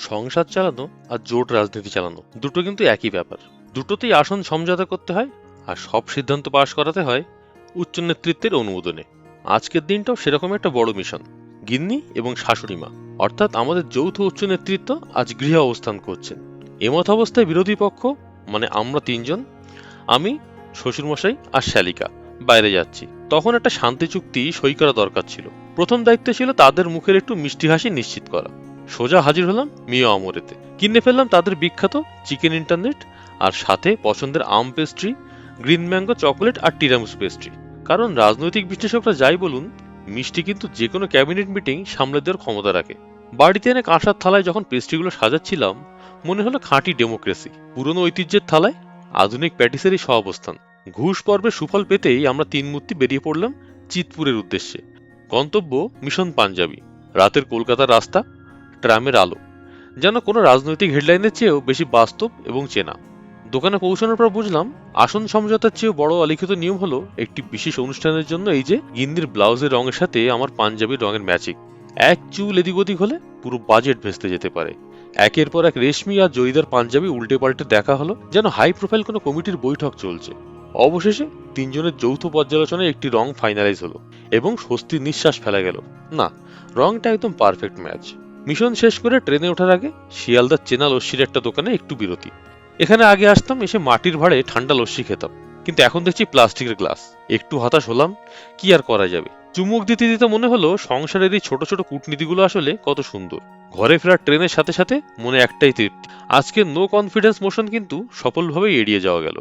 সংসার চালানো আর জোট রাজনীতি চালানো দুটো কিন্তু একই ব্যাপার। দুটোতেই আসন সমঝোতা করতে হয়, আর সব সিদ্ধান্ত পাশ করাতে হয় উচ্চ নেতৃত্বের অনুমোদনে। আজকের দিনটাও সেরকম একটা বড় মিশন। গিন্নি এবং শাশুড়ি মা, অর্থাৎ আমাদের যৌথ উচ্চ নেতৃত্ব আজ গৃহে অবস্থান করছেন। এমত অবস্থায় বিরোধী পক্ষ মানে আমরা তিনজন, আমি, শ্বশুরমশাই আর শ্যালিকা বাইরে যাচ্ছি। তখন একটা শান্তি চুক্তি সই করা দরকার ছিল। প্রথম দায়িত্ব ছিল তাদের মুখের একটু মিষ্টি হাসি নিশ্চিত করা। সোজা হাজির হলাম মিয়া অমরেতে। কিনে ফেললাম তাদের বিখ্যাত চিকেন ইন্টারনেট, আর সাথে পছন্দের আম পেস্ট্রি, গ্রিন ম্যাঙ্গো চকোলেট আর টিরামিসু পেস্ট্রি। কারণ রাজনৈতিক বিশ্লেষকরা যাই বলুন, মিষ্টি কিন্তু যে কোনো ক্যাবিনেট মিটিং সামলে দেওয়ার ক্ষমতা রাখে। বাড়িতে এনে কাঁসার থালায় যখন পেস্ট্রিগুলো সাজাচ্ছিলাম, মনে হলো খাঁটি ডেমোক্রেসি। পুরনো ঐতিহ্যের থালায় আধুনিক প্যাটিসেরই সহাবস্থান। ঘুষ পর্বের সুফল পেতেই আমরা তিন মূর্তি বেরিয়ে পড়লাম চিতপুরের উদ্দেশ্যে। গন্তব্য মিশন পাঞ্জাবি। রাতের কলকাতার রাস্তা, ট্রামের আলো যেন কোনো রাজনৈতিক হেডলাইনের চেয়েও বেশি বাস্তব এবং চেনা। দোকানে পৌঁছানোর পর বুঝলাম, আসন সমঝোতার চেয়েও বড় অলিখিত নিয়ম হলো একটি বিশেষ অনুষ্ঠানের জন্য এই যে গিন্নির ব্লাউজের রঙের সাথে আমার পাঞ্জাবির রঙের ম্যাচিং। এক চুল এদিক ওদিক হলে পুরো বাজেট ভেস্তে যেতে পারে। একের পর এক রেশমি আর জরিদার পাঞ্জাবি উল্টে পাল্টে দেখা হলো, যেন হাই প্রোফাইল কোনো কমিটির বৈঠক চলছে। অবশেষে তিনজনের যৌথ পর্যালোচনায় একটি রং ফাইনালাইজ হলো এবং স্বস্তির নিঃশ্বাস ফেলা গেল। না, রংটা একদম পারফেক্ট ম্যাচ। মিশন শেষ করে ট্রেনে ওঠার আগে শিয়ালদার চেনা লস্যির একটা দোকানে একটু বিরতি। এখানে আগে আসতাম, এসে মাটির ভাঁড়ে ঠান্ডা লস্যি খেতাম, কিন্তু এখন দেখছি প্লাস্টিকের গ্লাস। একটু হতাশ হলাম, কি আর করা যাবে। চুমুক দিতে দিতে মনে হলো সংসারের এই ছোট ছোট কূটনীতিগুলো আসলে কত সুন্দর। ঘরে ফেরার ট্রেনের সাথে সাথে মনে একটাই তৃপ্তি, আজকে নো কনফিডেন্স মোশন কিন্তু সফলভাবেই এড়িয়ে যাওয়া গেল।